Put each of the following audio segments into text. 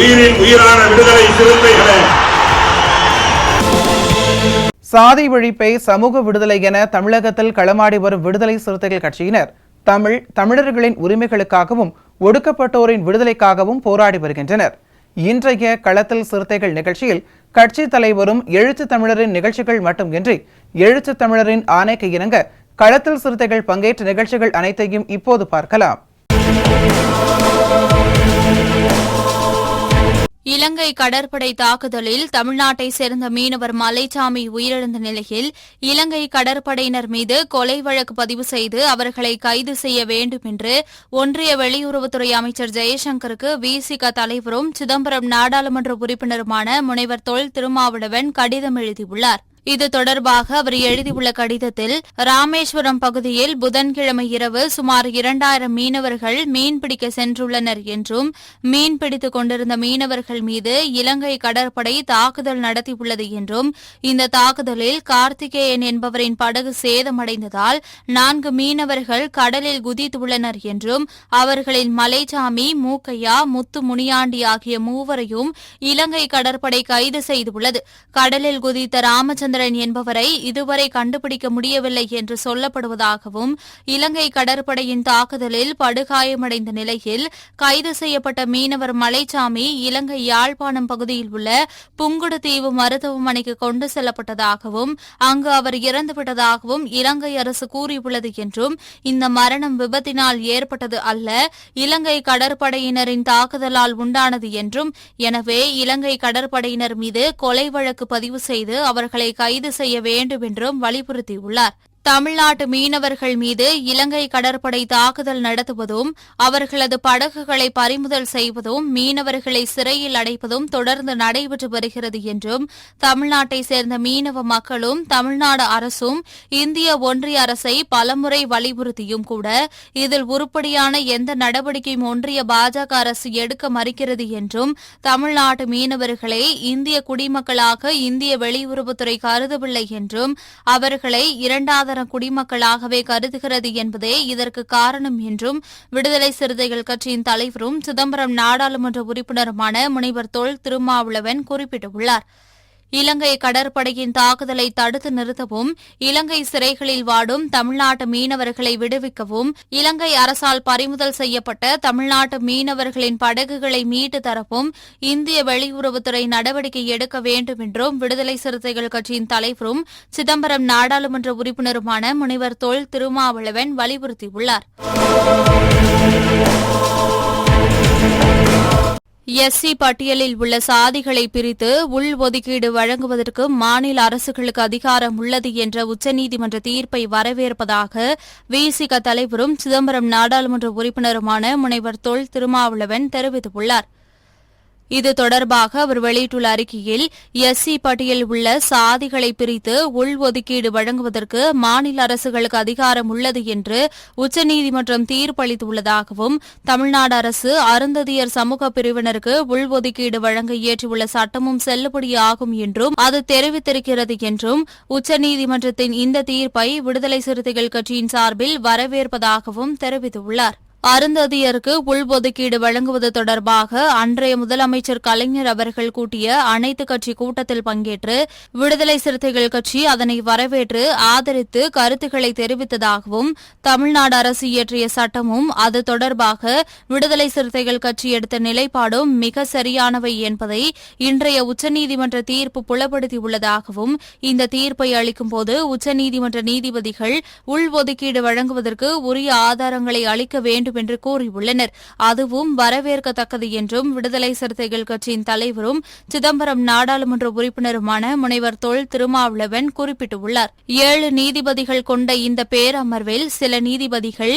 உயிரின் உயிரான விடுதலை சிறுத்தைகளே, சாதி ஒழிப்பை சமூக விடுதலை என தமிழகத்தில் களமாடி வரும் விடுதலை சிறுத்தைகள் கட்சியினர் தமிழர்களின் உரிமைகளுக்காகவும் ஒடுக்கப்பட்டோரின் விடுதலைக்காகவும் போராடி வருகின்றனர். இன்றைய களத்தில் சிறுத்தைகள் நிகழ்ச்சியில் கட்சி தலைவரும் எழுத்து தமிழரின் நிகழ்ச்சிகள் மட்டுமின்றி எழுத்து தமிழரின் ஆணைக்கு இணங்க களத்தில் சிறுத்தைகள் பங்கேற்ற நிகழ்ச்சிகள் அனைத்தையும் இப்போது பார்க்கலாம். இலங்கை கடற்படை தாக்குதலில் தமிழ்நாட்டை சேர்ந்த மீனவர் மலைச்சாமி உயிரிழந்த நிலையில் இலங்கை கடற்படையினர் மீது கொலை வழக்கு பதிவு செய்து அவர்களை கைது செய்ய வேண்டும் என்று ஒன்றிய வெளியுறவுத்துறை அமைச்சர் ஜெயசங்கருக்கு விசிக தலைவரும் சிதம்பரம் நாடாளுமன்ற உறுப்பினருமான முனைவர் தொல் திருமாவளவன் கடிதம் எழுதியுள்ளார். இது தொடர்பாக அவர் எழுதியுள்ள கடிதத்தில், ராமேஸ்வரம் பகுதியில் புதன்கிழமை இரவு சுமார் 2000 மீனவர்கள் மீன்பிடிக்க சென்றுள்ளனர் என்றும் மீன்பிடித்துக் கொண்டிருந்த மீனவர்கள் மீது இலங்கை கடற்படை தாக்குதல் நடத்தியுள்ளது என்றும் இந்த தாக்குதலில் கார்த்திகேயன் என்பவரின் படகு சேதமடைந்ததால் 4 மீனவர்கள் கடலில் குதித்துள்ளனர் என்றும் அவர்களின் மலைச்சாமி, மூக்கையா, முத்து முனியாண்டி ஆகிய மூவரையும் இலங்கை கடற்படை கைது செய்துள்ளது. கடலில் குதித்த ராமச்சந்திரன் என்பவரை இதுவரை கண்டுபிடிக்க முடியவில்லை என்று சொல்லப்படுவதாகவும் இலங்கை கடற்படையின் தாக்குதலில் படுகாயமடைந்த நிலையில் கைது செய்யப்பட்ட மீனவர் மலைச்சாமி இலங்கை யாழ்ப்பாணம் பகுதியில் உள்ள புங்குடுதீவு மருத்துவமனைக்கு கொண்டு செல்லப்பட்டதாகவும் அங்கு அவர் இறந்துவிட்டதாகவும் இலங்கை அரசு கூறியுள்ளது என்றும் இந்த மரணம் விபத்தினால் ஏற்பட்டது அல்ல, இலங்கை கடற்படையினரின் தாக்குதலால் உண்டானது என்றும் எனவே இலங்கை கடற்படையினர் மீது கொலை வழக்கு பதிவு செய்து அவர்களை கைது செய்ய வேண்டும் என்றும் வலியுறுத்தியுள்ளார். தமிழ்நாட்டு மீனவர்கள் மீது இலங்கை கடற்படை தாக்குதல் நடத்துவதும் அவர்களது படகுகளை பறிமுதல் செய்வதும் மீனவர்களை சிறையில் அடைப்பதும் தொடர்ந்து நடைபெற்று வருகிறது என்றும் தமிழ்நாட்டை சேர்ந்த மீனவ மக்களும் தமிழ்நாடு அரசும் இந்திய ஒன்றிய அரசை பலமுறை வலியுறுத்தியும் கூட இதில் உருப்படியான எந்த நடவடிக்கையும் ஒன்றிய பாஜக அரசு எடுக்க மறுக்கிறது என்றும் தமிழ்நாட்டு மீனவர்களை இந்திய குடிமக்களாக இந்திய வெளியுறவுத்துறை கருதவில்லை என்றும் அவர்களை இரண்டாவது குடிமக்களாகவே கருதுகிறது என்பதே இதற்கு காரணம் என்றும் விடுதலை சிறுத்தைகள் கட்சியின் தலைவரும் சிதம்பரம் நாடாளுமன்ற உறுப்பினருமான முனைவர் தொல் திருமாவளவன் குறிப்பிட்டுள்ளார். இலங்கை கடற்படையின் தாக்குதலை தடுத்து நிறுத்தவும், இலங்கை சிறைகளில் வாடும் தமிழ்நாட்டு மீனவர்களை விடுவிக்கவும், இலங்கை அரசால் பறிமுதல் செய்யப்பட்ட தமிழ்நாட்டு மீனவர்களின் படகுகளை மீட்டு தரவும் இந்திய வெளியுறவுத்துறை நடவடிக்கை எடுக்க வேண்டும் என்றும் விடுதலை சிறுத்தைகள் கட்சியின் தலைவரும் சிதம்பரம் நாடாளுமன்ற உறுப்பினருமான முனைவர் தொல் திருமாவளவன் வலியுறுத்தியுள்ளார். எஸ்சி பட்டியலில் உள்ள சாதிகளை பிரித்து உள்ஒதுக்கீடு வழங்குவதற்கு மாநில அரசுகளுக்கு அதிகாரம் உள்ளது என்ற உச்சநீதிமன்ற தீர்ப்பை வரவேற்பதாக விசிக தலைவரும் சிதம்பரம் நாடாளுமன்ற உறுப்பினருமான முனைவர் தொல் திருமாவளவன் தெரிவித்துள்ளார். இது தொடர்பாக அவர் வெளியிட்டுள்ள அறிக்கையில், எஸ்சி பட்டியலில் உள்ள சாதிகளை பிரித்து உள்ஒதுக்கீடு வழங்குவதற்கு மாநில அரசுகளுக்கு அதிகாரம் உள்ளது என்று உச்சநீதிமன்றம் தீர்ப்பளித்துள்ளதாகவும் தமிழ்நாடு அரசு அருந்ததியர் சமூக பிரிவினருக்கு உள்ஒதுக்கீடு வழங்க இயற்றியுள்ள சட்டமும் செல்லுபடியாகும் என்றும் அது தெரிவித்திருக்கிறது என்றும் உச்சநீதிமன்றத்தின் இந்த தீர்ப்பை விடுதலை சிறுத்தைகள் கட்சியின் சார்பில் வரவேற்பதாகவும் தெரிவித்துள்ளார். அருந்ததியருக்கு உள்ஒதுக்கீடு வழங்குவது தொடர்பாக அன்றைய முதலமைச்சர் கலைஞர் அவர்கள் கூட்டிய அனைத்துக் கட்சி கூட்டத்தில் பங்கேற்று விடுதலை சிறுத்தைகள் கட்சி அதனை வரவேற்று ஆதரித்து கருத்துக்களை தெரிவித்ததாகவும் தமிழ்நாடு அரசு இயற்றிய சட்டமும் அது தொடர்பாக விடுதலை சிறுத்தைகள் கட்சி எடுத்த நிலைப்பாடும் மிக சரியானவை என்பதை இன்றைய உச்சநீதிமன்ற தீர்ப்பு புலப்படுத்தியுள்ளதாகவும் இந்த தீர்ப்பை அளிக்கும்போது உச்சநீதிமன்ற நீதிபதிகள் உள்ஒதுக்கீடு வழங்குவதற்கு உரிய ஆதாரங்களை அளிக்க வேண்டும் வேண்டும் என்று கூறியுள்ளனர். அதுவும் வரவேற்கத்தக்கது என்றும் விடுதலை சிறுத்தைகள் கட்சியின் தலைவரும் சிதம்பரம் நாடாளுமன்ற உறுப்பினருமான முனைவர் தொல் திருமாவளவன் குறிப்பிட்டுள்ளார். 7 நீதிபதிகள் கொண்ட இந்த பேரமர்வில் சில நீதிபதிகள்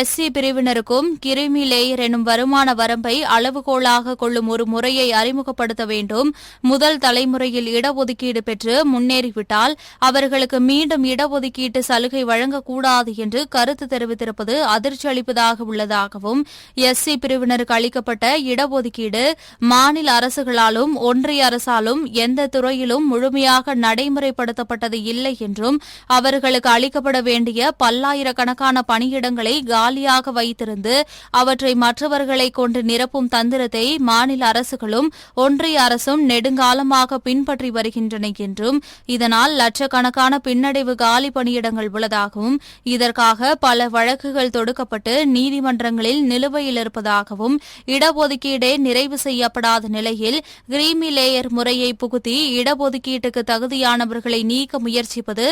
எஸ்சி பிரிவினருக்கும் கிரிமி லேயர் எனும் வருமான வரம்பை அளவுகோலாக கொள்ளும் ஒரு முறையை அறிமுகப்படுத்த வேண்டும். முதல் தலைமுறையில் இடஒதுக்கீடு பெற்று முன்னேறிவிட்டால் அவர்களுக்கு மீண்டும் இடஒதுக்கீட்டு சலுகை வழங்கக்கூடாது என்று கருத்து தெரிவித்திருப்பது அதிர்ச்சி அளிப்பதாக உள்ளதாகவும், எஸ்சி பிரிவினருக்கு அளிக்கப்பட்ட இடஒதுக்கீடு மாநில அரசுகளாலும் ஒன்றிய அரசாலும் எந்த துறையிலும் முழுமையாக நடைமுறைப்படுத்தப்பட்டது இல்லை என்றும், அவர்களுக்கு அளிக்கப்பட வேண்டிய பல்லாயிரக்கணக்கான பணியிடங்களை காலியாக வைத்திருந்து அவற்றை மற்றவர்களை கொண்டு நிரப்பும் தந்திரத்தை மாநில அரசுகளும் ஒன்றிய அரசும் நெடுங்காலமாக பின்பற்றி வருகின்றன என்றும், இதனால் லட்சக்கணக்கான பின்னடைவு காலி பணியிடங்கள் உள்ளதாகவும், இதற்காக பல வழக்குகள் தொடுக்கப்பட்டு நீதிமன்றங்களில் நிலுவையில் இருப்பதாகவும், இடஒதுக்கீடே நிறைவு செய்யப்படாத நிலையில் கிரீமி லேயர் முறையை புகுத்தி இடஒதுக்கீட்டுக்கு தகுதியானவர்களை நீக்க முயற்சிப்பது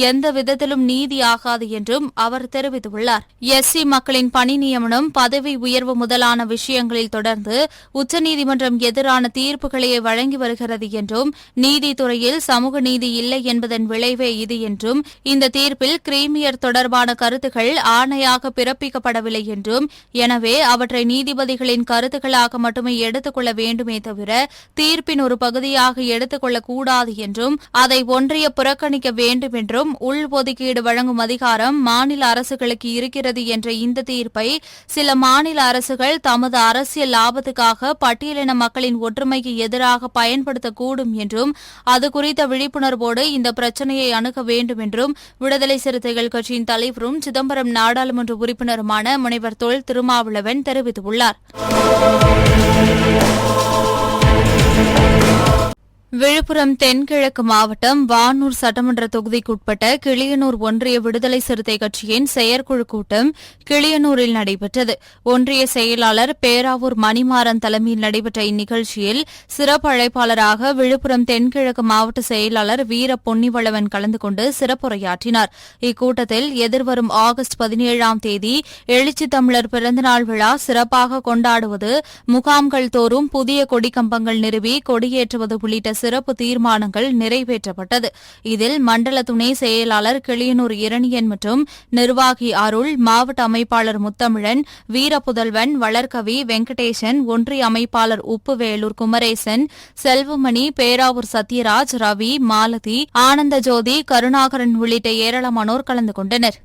எந்த விதத்திலும் நீதியாகாது என்றும் அவர் தெரிவித்துள்ளார். எஸ்சி மக்களின் பணி நியமனம், பதவி உயர்வு முதலான விஷயங்களில் தொடர்ந்து உச்சநீதிமன்றம் எதிரான தீர்ப்புகளையே வழங்கி வருகிறது என்றும், நீதித்துறையில் சமூக நீதி இல்லை என்பதன் விளைவே இது என்றும், இந்த தீர்ப்பில் கிரீமியர் தொடர்பான கருத்துக்கள் ஆணையாக பிறப்பிக்கப்படவில்லை என்றும், எனவே அவற்றை நீதிபதிகளின் கருத்துக்களாக மட்டுமே எடுத்துக் கொள்ள வேண்டுமே தவிர தீர்ப்பின் ஒரு பகுதியாக எடுத்துக் கொள்ளக்கூடாது என்றும், அதை ஒன்றிய புறக்கணிக்க வேண்டும் என்றும், உள்ஒதுக்கீடு வழங்கும் அதிகாரம் மாநில அரசுகளுக்கு இருக்கிறது என்ற இந்த தீர்ப்பை சில மாநில அரசுகள் தமது அரசியல் லாபத்துக்காக பட்டியலின மக்களின் ஒற்றுமைக்கு எதிராக பயன்படுத்தக்கூடும் என்றும், அது குறித்த விழிப்புணர்வோடு இந்த பிரச்சினையை அணுக வேண்டும் என்றும் விடுதலை சிறுத்தைகள் கட்சியின் தலைவரும் சிதம்பரம் நாடாளுமன்ற உறுப்பினருமான முனைவர் தொல் திருமாவளவன் தெரிவித்துள்ளார். விழுப்புரம் தென்கிழக்கு மாவட்டம் வானூர் சட்டமன்ற தொகுதிக்குட்பட்ட கிளியனூர் ஒன்றிய விடுதலை சிறுத்தை கட்சியின் செயற்குழு கூட்டம் கிளியனூரில் நடைபெற்றது. ஒன்றிய செயலாளர் பேராவூர் மணிமாறன் தலைமையில் நடைபெற்ற இந்நிகழ்ச்சியில் சிறப்பு அழைப்பாளராக விழுப்புரம் தென்கிழக்கு மாவட்ட செயலாளர் வீர பொன்னிவளவன் கலந்து கொண்டு சிறப்புரையாற்றினார். இக்கூட்டத்தில் எதிர்வரும் ஆகஸ்ட் 17ஆம் தேதி எழுச்சி தமிழர் பிறந்தநாள் விழா சிறப்பாக கொண்டாடுவது, முகாம்கள் தோறும் புதிய கொடிக்கம்பங்கள் நிறுவி கொடியேற்றுவது உள்ளிட்ட சிறப்பு தீர்மானங்கள் நிறைவேற்றப்பட்டது. இதில் மண்டல துணை செயலாளர் கிளியனூர் இரணியன் மற்றும் நிர்வாகி அருள், மாவட்ட அமைப்பாளர் முத்தமிழன், வீரப்புதல்வன், வளர்கவி, வெங்கடேசன், ஒன்றிய அமைப்பாளர் உப்புவேலூர் குமரேசன், செல்வமணி, பேராவூர் சத்யராஜ், ரவி, மாலதி, ஆனந்த ஜோதி, கருணாகரன் உள்ளிட்ட ஏராளமானோர் கலந்து கொண்டனர்.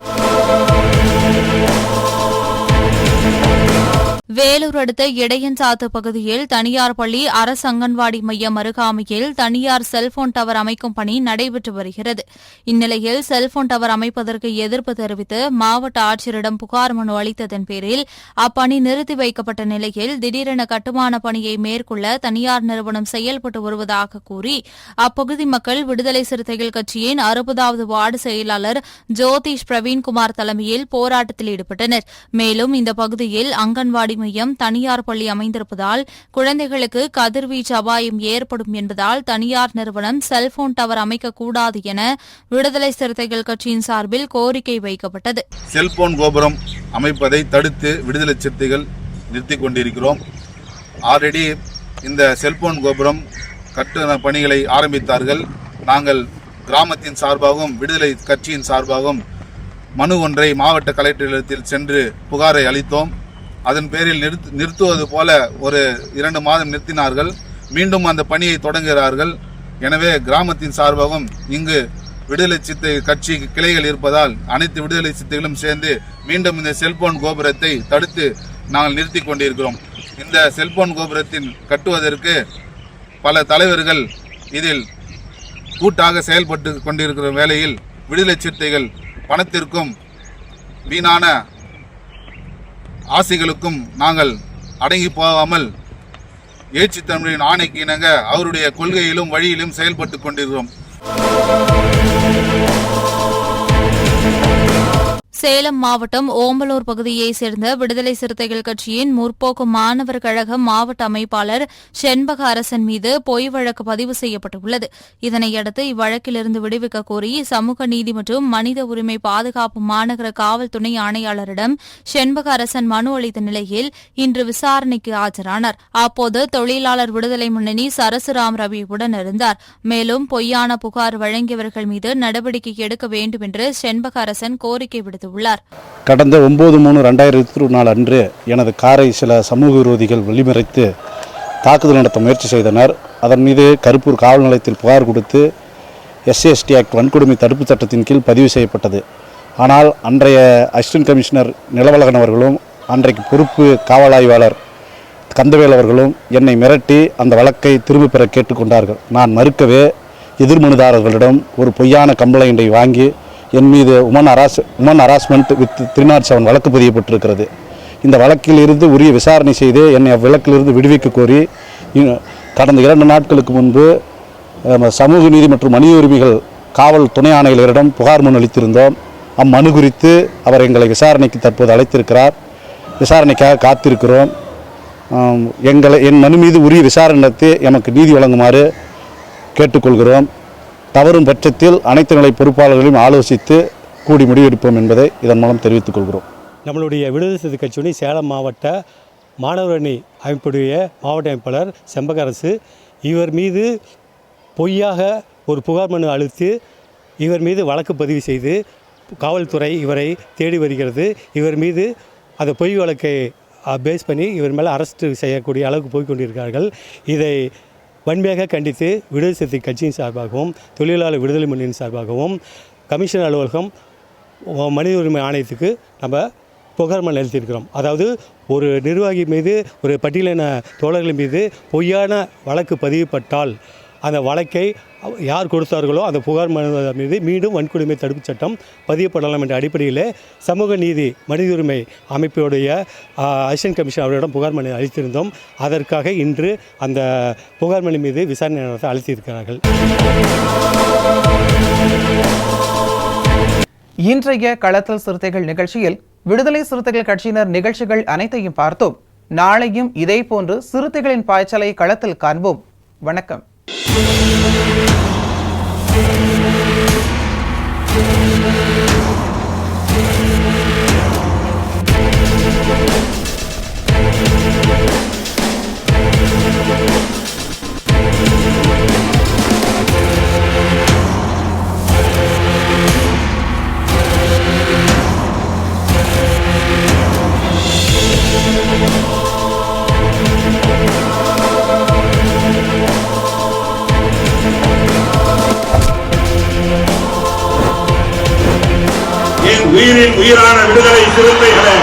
வேலூர் அடுத்த இடையன்சாத்து பகுதியில் தனியார் பள்ளி, அரசு அங்கன்வாடி மையம் அருகாமையில் தனியார் செல்போன் டவர் அமைக்கும் பணி நடைபெற்று வருகிறது. இந்நிலையில் செல்போன் டவர் அமைப்பதற்கு எதிர்ப்பு தெரிவித்து மாவட்ட ஆட்சியரிடம் புகார் மனு அளித்ததன் பேரில் அப்பணி நிறுத்தி வைக்கப்பட்ட நிலையில் திடீரென கட்டுமான பணியை மேற்கொள்ள தனியார் நிறுவனம் செயல்பட்டு வருவதாக கூறி அப்பகுதி மக்கள் விடுதலை சிறுத்தைகள் கட்சியின் 60வது வார்டு செயலாளர் ஜோதிஷ் பிரவீன்குமார் தலைமையில் போராட்டத்தில் ஈடுபட்டனர். மேலும் இந்த பகுதியில் அங்கன்வாடி மையம், தனியார் பள்ளி அமைந்திருப்பதால் குழந்தைகளுக்கு கதிர்வீச்சு அபாயம் ஏற்படும் என்பதால் தனியார் நிறுவனம் செல்போன் டவர் அமைக்கக்கூடாது என விடுதலை சிறுத்தைகள் கட்சியின் சார்பில் கோரிக்கை வைக்கப்பட்டது. செல்போன் கோபுரம் அமைப்பதை தடுத்து விடுதலை சிறுத்தைகள் நிறுத்திக் கொண்டிருக்கிறோம். ஆல்ரெடி இந்த செல்போன் கோபுரம் கட்டுமான பணிகளை ஆரம்பித்தார்கள். நாங்கள் கிராமத்தின் சார்பாகவும் விடுதலை கட்சியின் சார்பாகவும் மனு ஒன்றை மாவட்ட கலெக்டரிடத்தில் சென்று புகாரை அளித்தோம். அதன் பேரில் நிறுத்துவது போல ஒரு 2 மாதம் நிறுத்தினார்கள். மீண்டும் அந்த பணியை தொடங்குகிறார்கள். எனவே கிராமத்தின் சார்பாகவும் இங்கு விடுதலை சிறுத்தை கட்சி கிளைகள் இருப்பதால் அனைத்து விடுதலை சிறுத்தைகளும் சேர்ந்து மீண்டும் இந்த செல்போன் கோபுரத்தை தடுத்து நாங்கள் நிறுத்தி கொண்டிருக்கிறோம். இந்த செல்போன் கோபுரத்தின் கட்டுவதற்கு பல தலைவர்கள் இதில் கூட்டாக செயல்பட்டு கொண்டிருக்கிற வேளையில் விடுதலை சிறுத்தைகள் பணத்திற்கும் வீணான ஆசைகளுக்கும் நாங்கள் அடங்கி போகாமல் எழுச்சி தமிழின் ஆணைக்கு இணங்க அவருடைய கொள்கையிலும் வழியிலும் செயல்பட்டுக் கொண்டிருக்கிறோம். சேலம் மாவட்டம் ஓம்பலூர் பகுதியைச் சேர்ந்த விடுதலை சிறுத்தைகள் கட்சியின் முற்போக்கு மாணவர் கழக மாவட்ட அமைப்பாளர் செண்பக அரசன் மீது பொய் வழக்கு பதிவு செய்யப்பட்டுள்ளது. இதனையடுத்து இவ்வழக்கிலிருந்து விடுவிக்க கோரி சமூக நீதி மற்றும் மனித உரிமை பாதுகாப்பு மாநகர காவல் துணை ஆணையாளரிடம் செண்பக அரசன் மனு அளித்த நிலையில் இன்று விசாரணைக்கு ஆஜரானார். அப்போது தொழிலாளர் விடுதலை முன்னணி சரசுராம் ரவி உடனிருந்தார். மேலும் பொய்யான புகார் வழங்கியவர்கள் மீது நடவடிக்கை எடுக்க வேண்டும் என்று செண்பக அரசன் கோரிக்கை விடுத்துள்ளார். கடந்த 9/3/2024 அன்று எனது காரை சில சமூக விரோதிகள் வழிமறைத்து தாக்குதல் நடத்த முயற்சி செய்தனர். அதன் மீது கருப்பூர் காவல் நிலையத்தில் புகார் கொடுத்து SC/ST ஆக்ட் வன்கொடுமை தடுப்பு சட்டத்தின் கீழ் பதிவு செய்யப்பட்டது. ஆனால் அன்றைய அசிஸ்டன்ட் கமிஷனர் நிலவழகன் அவர்களும் அன்றைக்கு பொறுப்பு காவல் ஆய்வாளர் கந்தவேல் அவர்களும் என்னை மிரட்டி அந்த வழக்கை திரும்பப் பெற கேட்டுக்கொண்டார்கள். நான் மறுக்கவே எதிர்மனுதாரர்களிடம் ஒரு பொய்யான கம்ப்ளைண்டை வாங்கி என் மீது உமன் ஹராஸ்மெண்ட் வித் 307 வழக்கு பதியப்பட்டிருக்கிறது. இந்த வழக்கில் இருந்து உரிய விசாரணை செய்து என்னை அவ்வழக்கிலிருந்து விடுவிக்க கோரி கடந்த 2 நாட்களுக்கு முன்பு சமூக நீதி மற்றும் மனித உரிமைகள் காவல் துணை ஆணையாளரிடம் புகார் மனு அளித்திருந்தோம். அம்மனு குறித்து அவர் எங்களை விசாரணைக்கு தற்போது அழைத்திருக்கிறார். விசாரணைக்காக காத்திருக்கிறோம். என் மனு மீது உரிய விசாரணை நடத்தி எமக்கு நீதி வழங்குமாறு கேட்டுக்கொள்கிறோம். தவறும் பட்சத்தில் அனைத்து நிலை பொறுப்பாளர்களையும் ஆலோசித்து கூடி முடிவெடுப்போம் என்பதை இதன் மூலம் தெரிவித்துக் கொள்கிறோம். நம்மளுடைய விடுதலை சிறுத்தை கட்சியுடைய சேலம் மாவட்ட மாணவரணி அமைப்புடைய மாவட்ட அமைப்பாளர் செம்பகரசு இவர் மீது பொய்யாக ஒரு புகார் மனு அளித்து இவர் மீது வழக்கு பதிவு செய்து காவல்துறை இவரை தேடி வருகிறது. இவர் மீது அந்த பொய் வழக்கை பேஸ் பண்ணி இவர் மேலே அரெஸ்ட் செய்யக்கூடிய அளவுக்கு போய்கொண்டிருக்கிறார்கள். இதை வன்மையாக கண்டித்து விடுதலை சிறுத்தை கட்சியின் சார்பாகவும் தொழிலாளர் விடுதலை முன்னணியின் சார்பாகவும் கமிஷன் அலுவலகம் மனித உரிமை ஆணையத்துக்கு நம்ம புகார் மனு அளித்திருக்கிறோம். அதாவது ஒரு நிர்வாகி மீது ஒரு பட்டியலின தோழர்கள் மீது பொய்யான வழக்கு பதிவுப்பட்டால் அந்த வழக்கை யார் கொடுத்தார்களோ அந்த புகார் மனு மீது மீண்டும் வன்கொடுமை தடுப்பு சட்டம் பதியப்படலாம் என்ற அடிப்படையில் சமூக நீதி மனித உரிமை அமைப்புடைய அசிஸ்டன்ட் கமிஷனர் அவரிடம் புகார் மனு அளித்திருந்தோம். அதற்காக இன்று அந்த புகார் மனு மீது விசாரணை நடத்த அளித்திருக்கிறார்கள். இன்றைய களத்தல் சிறுத்தைகள் நிகழ்ச்சியில் விடுதலை சிறுத்தைகள் கட்சியினர் நிகழ்ச்சிகள் அனைத்தையும் பார்த்தோம். நாளையும் இதேபோன்று சிறுத்தைகளின் பாய்ச்சலை களத்தில் காண்போம். வணக்கம். உயிரின் உயிரான விடுதலை சிறுத்தைகளே,